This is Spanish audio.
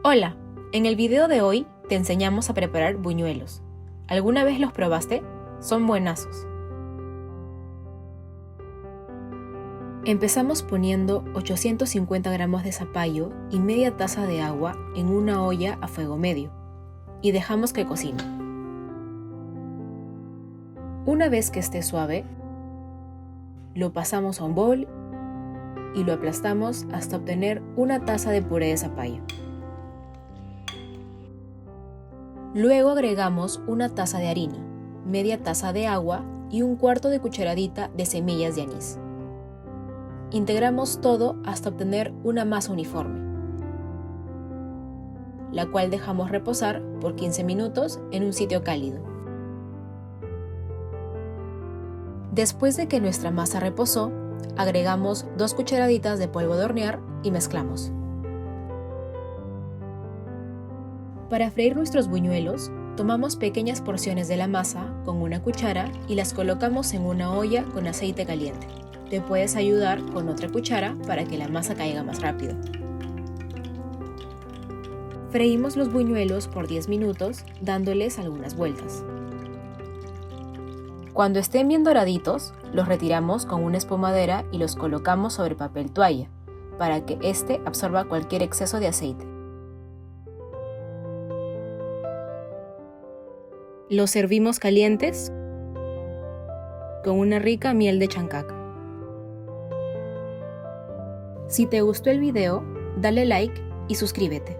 Hola, en el video de hoy te enseñamos a preparar buñuelos. ¿Alguna vez los probaste? Son buenazos. Empezamos poniendo 850 gramos de zapallo y media taza de agua en una olla a fuego medio y dejamos que cocine. Una vez que esté suave, lo pasamos a un bol y lo aplastamos hasta obtener una taza de puré de zapallo. Luego agregamos una taza de harina, media taza de agua y un cuarto de cucharadita de semillas de anís. Integramos todo hasta obtener una masa uniforme, la cual dejamos reposar por 15 minutos en un sitio cálido. Después de que nuestra masa reposó, agregamos 2 cucharaditas de polvo de hornear y mezclamos. Para freír nuestros buñuelos, tomamos pequeñas porciones de la masa con una cuchara y las colocamos en una olla con aceite caliente. Te puedes ayudar con otra cuchara para que la masa caiga más rápido. Freímos los buñuelos por 10 minutos dándoles algunas vueltas. Cuando estén bien doraditos, los retiramos con una espumadera y los colocamos sobre papel toalla para que éste absorba cualquier exceso de aceite. Los servimos calientes con una rica miel de chancaca. Si te gustó el video, dale like y suscríbete.